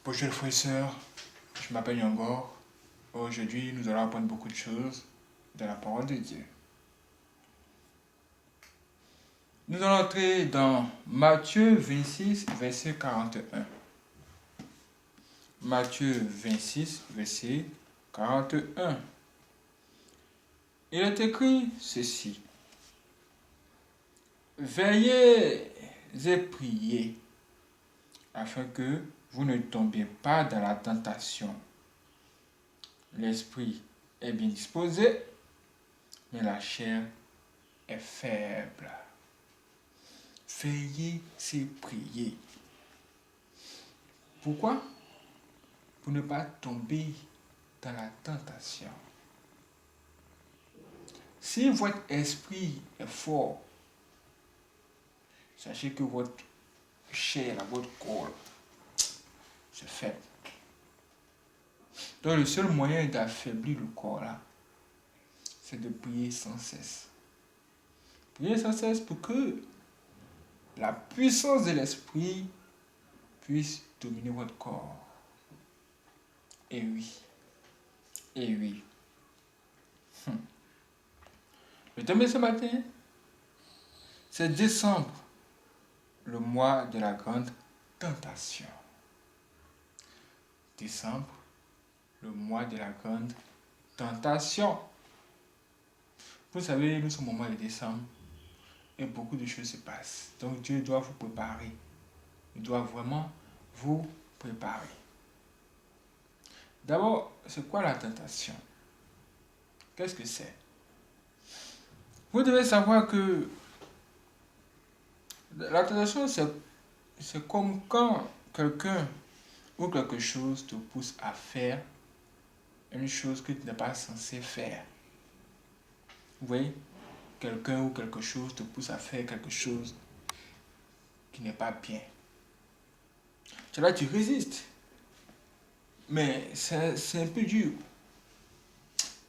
Bonjour frères et sœurs, je m'appelle Yangor. Aujourd'hui, nous allons apprendre beaucoup de choses de la parole de Dieu. Nous allons entrer dans Matthieu 26, verset 41. Matthieu 26, verset 41. Il est écrit ceci. Veillez et priez, afin que vous ne tombiez pas dans la tentation. L'esprit est bien disposé, mais la chair est faible. Veillez et priez. Pourquoi? Pour ne pas tomber dans la tentation. Si votre esprit est fort, sachez que votre chair, votre corps, c'est faible. Donc le seul moyen d'affaiblir le corps là, c'est de prier sans cesse. Priez sans cesse pour que la puissance de l'esprit puisse dominer votre corps. Et oui. Et oui. Le thème de ce matin, c'est décembre, le mois de la grande tentation. Décembre, le mois de la grande tentation. Vous savez, nous sommes au mois de décembre et beaucoup de choses se passent. Donc Dieu doit vous préparer. Il doit vraiment vous préparer. D'abord, c'est quoi la tentation? Qu'est-ce que c'est? Vous devez savoir que la tentation, c'est comme quand quelqu'un ou quelque chose te pousse à faire une chose que tu n'es pas censé faire. Vous voyez? Quelqu'un ou quelque chose te pousse à faire quelque chose qui n'est pas bien. Là, tu résistes. Mais c'est un peu dur.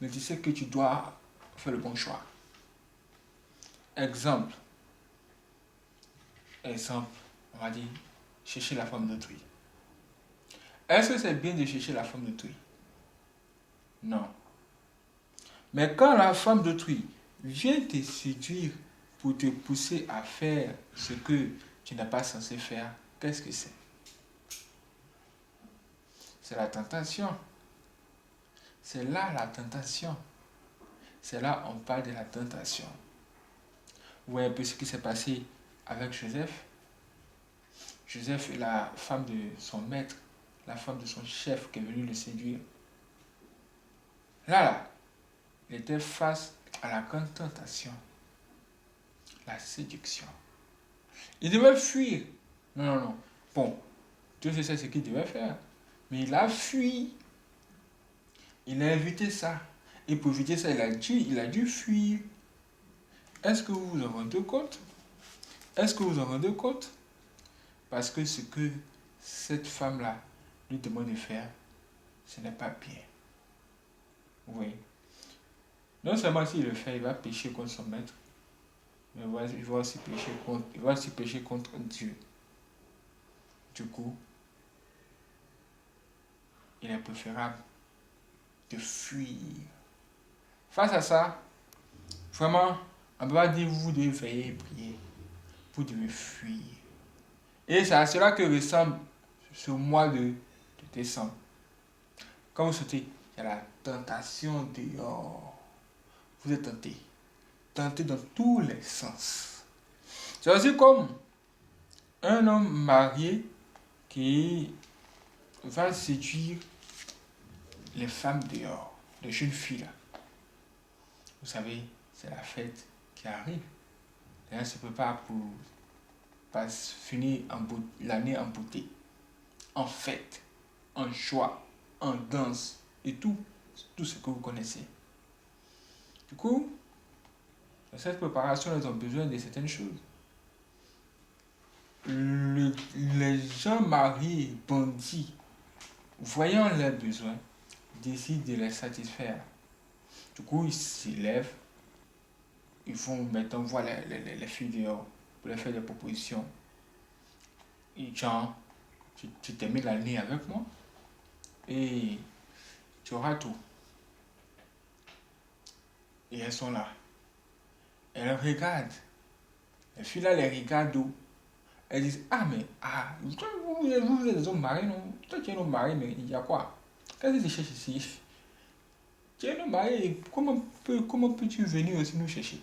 Mais tu sais que tu dois faire le bon choix. Exemple, on va dire, chercher la femme d'autrui. Est-ce que c'est bien de chercher la femme d'autrui? Non. Mais quand la femme d'autrui vient te séduire pour te pousser à faire ce que tu n'es pas censé faire, qu'est-ce que c'est? C'est la tentation. C'est là la tentation. C'est là on parle de la tentation. Vous voyez un peu ce qui s'est passé avec Joseph. Joseph est la femme de son maître, la femme de son chef qui est venu le séduire. Là, il était face à la grande tentation, la séduction. Il devait fuir. Non. Bon, Dieu sait ce qu'il devait faire. Mais il a fui. Il a évité ça. Et pour éviter ça, il a dû fuir. Est-ce que vous vous en rendez compte? Est-ce que vous vous en rendez compte? Parce que ce que cette femme-là lui demande de faire, ce n'est pas bien. Oui. Non seulement s'il le fait, il va pécher contre son maître, mais il va aussi pécher contre Dieu. Du coup, il est préférable de fuir. Face à ça, vraiment, on ne peut pas dire vous devez veiller et prier. Vous devez fuir. Et c'est à cela que ressemble ce mois de décembre. Quand vous sortez, il y a la tentation dehors. Vous êtes tenté. Tenté dans tous les sens. C'est aussi comme un homme marié qui va séduire les femmes dehors, les jeunes filles là. Vous savez, c'est la fête qui arrive. Les gens se préparent pour finir l'année en beauté, en fête, en joie, en danse et tout ce que vous connaissez. Du coup, dans cette préparation, ils ont besoin de certaines choses. Les gens mariés, bandits, voyant leurs besoins, décident de les satisfaire. Du coup, ils s'élèvent, ils vont maintenant voir les filles dehors pour leur faire des propositions. Et genre, tu termines l'année avec moi et tu auras tout. Et elles sont là. Elles regardent. Les filles là, les regardent d'où. Elles disent, ah mais, vous êtes des hommes mariés, non? Toi tu es un homme marié, mais il y a quoi? Qu'est-ce que tu cherches ici? Tu es un homme marié, comment peux-tu venir aussi nous chercher?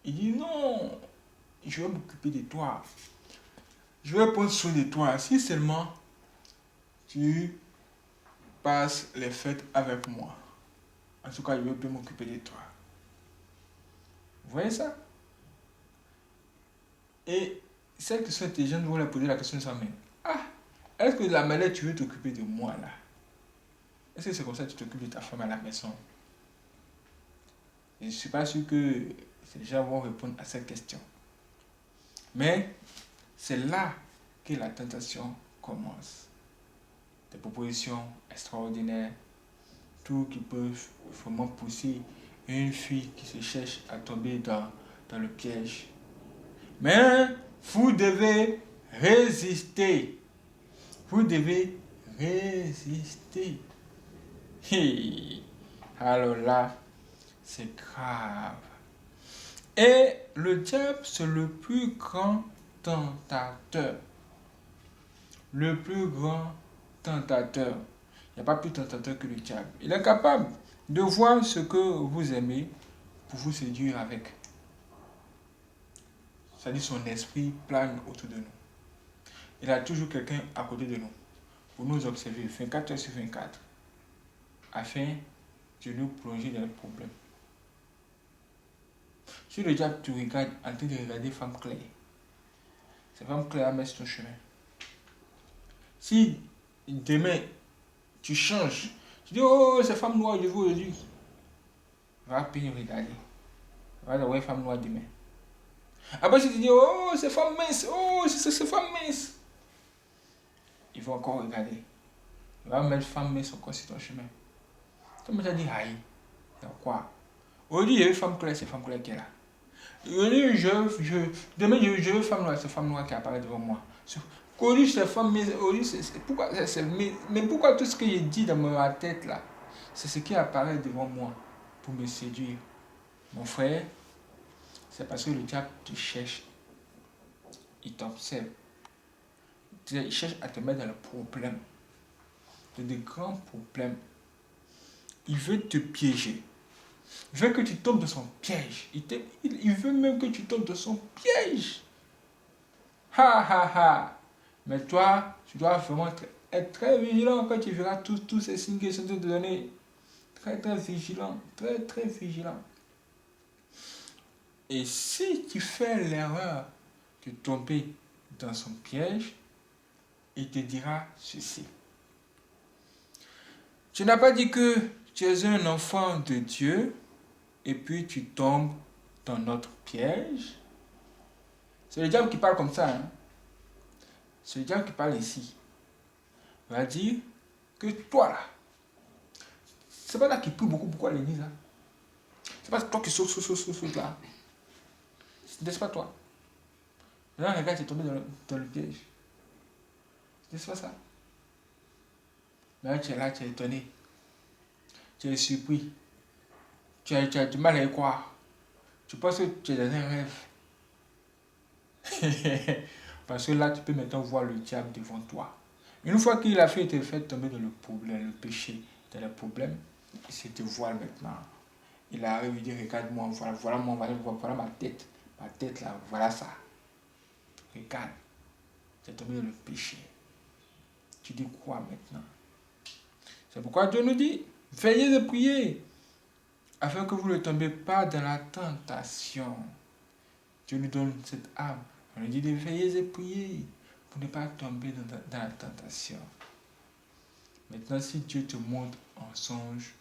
Il dit, non, je vais m'occuper de toi. Je vais prendre soin de toi. Si seulement tu passes les fêtes avec moi. En tout cas, je vais bien m'occuper de toi. Vous voyez ça? Et celles qui sont intelligentes vont leur poser la question de ça même. Ah, est-ce que la manière tu veux t'occuper de moi là? Est-ce que c'est comme ça que tu t'occupes de ta femme à la maison? Et je ne suis pas sûr que ces gens vont répondre à cette question. Mais c'est là que la tentation commence. Des propositions extraordinaires, tout qui peut vraiment pousser une fille qui se cherche à tomber dans le piège. Mais vous devez résister. Vous devez résister. Hey. Alors là, c'est grave. Et le diable, c'est le plus grand tentateur. Le plus grand tentateur. Il n'y a pas plus tentateur que le diable. Il est capable de voir ce que vous aimez pour vous séduire avec. C'est-à-dire son esprit plane autour de nous. Il a toujours quelqu'un à côté de nous pour nous observer 24 heures sur 24 afin de nous plonger dans le problème. Si le diable te regarde en train de regarder femme claire, c'est femme claire à mettre sur ton chemin. Si demain tu changes, tu dis oh c'est femme noire je veux aujourd'hui, va payer regarder. Va avoir femme noire demain. Après si tu dis oh c'est femme mince, oh c'est femme mince, il va encore regarder. Il va mettre femme mince encore sur ton chemin. Tu me dis aïe, c'est quoi? Aujourd'hui il y a une femme claire, c'est femme claire qui est là. Aujourd'hui demain je veux femme noire, c'est femme noire qui apparaît devant moi. Aujourd'hui c'est femme mince, pourquoi mais pourquoi tout ce que je dis dans ma tête là, c'est ce qui apparaît devant moi pour me séduire. Mon frère, c'est parce que le diable te cherche, il t'observe, il cherche à te mettre dans le problème, dans de grands problèmes. Il veut te piéger. Il veut que tu tombes dans son piège. Il veut même que tu tombes dans son piège. Ha ha ha. Mais toi, tu dois vraiment être très vigilant quand tu verras tous ces signes qui sont te donnés. Très très vigilant. Très très vigilant. Et si tu fais l'erreur de tomber dans son piège, il te dira ceci. Tu n'as pas dit que tu es un enfant de Dieu et puis tu tombes dans notre piège. C'est le diable qui parle comme ça. Hein? C'est le diable qui parle ici. Il va dire que toi là, c'est pas là qui prie beaucoup à l'église. Hein? C'est pas toi qui saute là. N'est-ce pas toi? Là, regarde, tu es tombé dans le piège. N'est-ce pas ça? Là, tu es là, tu es étonné. Tu es surpris. Tu as du mal à y croire. Tu penses que tu es dans un rêve. Parce que là, tu peux maintenant voir le diable devant toi. Une fois qu'il a te fait tomber dans le problème, le péché, dans le problème, il se te voile maintenant. Il arrive, il dit, regarde-moi, voilà ma tête. Ma tête là, voilà ça. Regarde, tu es tombé dans le péché. Tu dis quoi maintenant? C'est pourquoi Dieu nous dit, veillez et priez, afin que vous ne tombiez pas dans la tentation. Dieu nous donne cette âme. On nous dit de veiller et prier pour ne pas tomber dans la tentation. Maintenant, si Dieu te montre en songe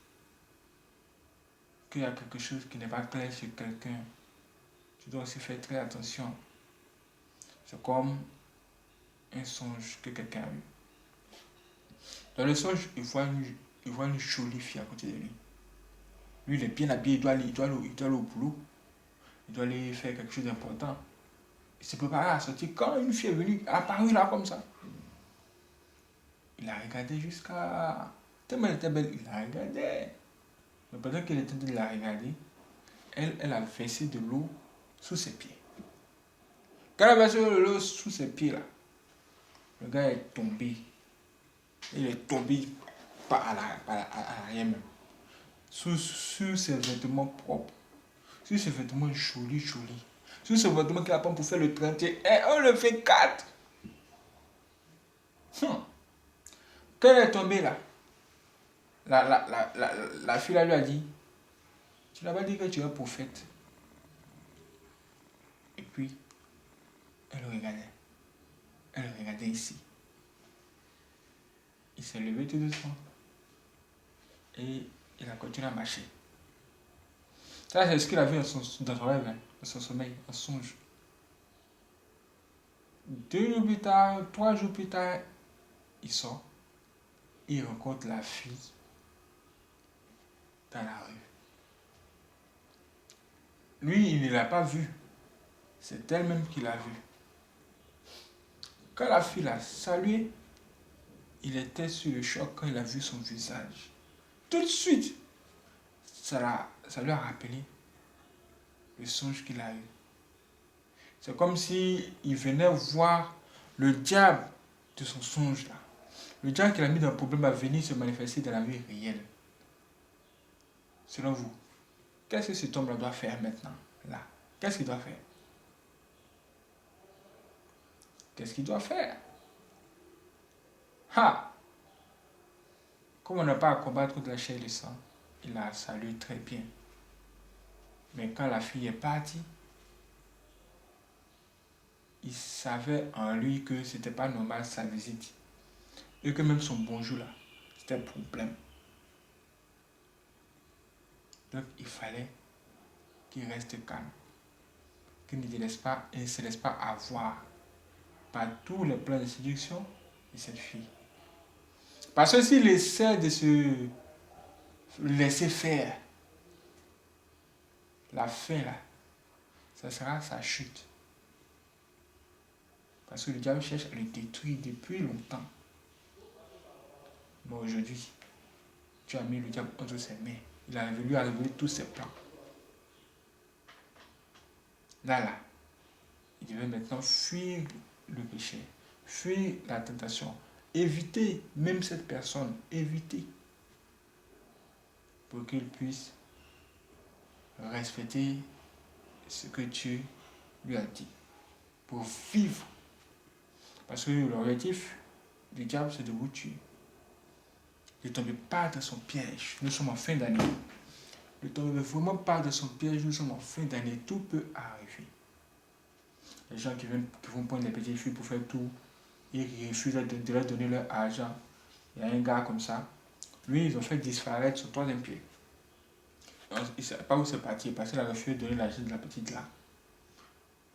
qu'il y a quelque chose qui n'est pas clair sur quelqu'un, tu dois aussi faire très attention. C'est comme un songe que quelqu'un a eu. Dans le songe, il voit une jolie fille à côté de lui. Lui, il est bien habillé, il doit aller au boulot. Il doit aller faire quelque chose d'important. Il se préparait à sortir quand une fille est venue, apparue là comme ça. Il a regardé jusqu'à... Tellement elle était belle, il la regardait. Mais pendant qu'elle était en train de la regarder, elle a versé de l'eau sous ses pieds. Quand elle a versé de l'eau sous ses pieds là, le gars est tombé. Il est tombé pas à l'arrière même. Sur ses vêtements propres. Sur ses vêtements jolis. Sur ses vêtements qu'il a pas pour faire le 31. Et on le fait 4. Quand elle est tombée là, la fille là lui a dit, tu n'as pas dit que tu es un prophète. Et puis, elle le regardait. Elle le regardait ici. Il s'est levé tout doucement. Et il a continué à marcher. Ça, c'est ce qu'il a vu dans son rêve, dans son sommeil, un songe. 2 jours plus tard, 3 jours plus tard, il sort. Il rencontre la fille dans la rue. Lui, il ne l'a pas vue. C'est elle-même qui l'a vue. Quand la fille l'a salué, il était sur le choc quand il a vu son visage. Tout de suite, ça lui a rappelé le songe qu'il a eu. C'est comme si il venait voir le diable de son songe là. Le diable qu'il a mis dans le problème va venir se manifester dans la vie réelle. Selon vous, qu'est-ce que cet homme-là doit faire maintenant, là? Qu'est-ce qu'il doit faire? Qu'est-ce qu'il doit faire? Ha! Comme on n'a pas à combattre contre la chair et le sang, il a salué très bien. Mais quand la fille est partie, il savait en lui que c'était pas normal sa visite. Et que même son bonjour là, c'était un problème. Donc il fallait qu'il reste calme. Qu'il ne se laisse pas avoir par tous les plans de séduction de cette fille. Parce que s'il essaie de se laisser faire, la fin là, ça sera sa chute. Parce que le diable cherche à le détruire depuis longtemps. Mais aujourd'hui, tu as mis le diable entre ses mains. Il a voulu révéler tous ses plans. Là, il devait maintenant fuir le péché, fuir la tentation, éviter même cette personne, éviter pour qu'il puisse respecter ce que tu lui as dit, pour vivre. Parce que l'objectif du diable, c'est de vous tuer. Ne tombez pas dans son piège. Nous sommes en fin d'année. Ne tombez vraiment pas dans son piège. Nous sommes en fin d'année. Tout peut arriver. Les gens qui vont prendre les petites filles pour faire tout, ils refusent de leur donner leur argent. Il y a un gars comme ça. Lui, ils ont fait disparaître son troisième pied. Il ne sait pas où c'est parti parce qu'il a refusé de donner l'argent de la petite là.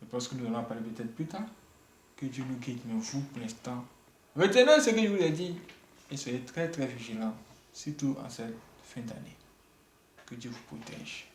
Je pense que nous allons en parler peut-être plus tard. Que Dieu nous guide, mais vous, pour l'instant, retenez ce que je vous ai dit et soyez très très vigilants, surtout en cette fin d'année. Que Dieu vous protège.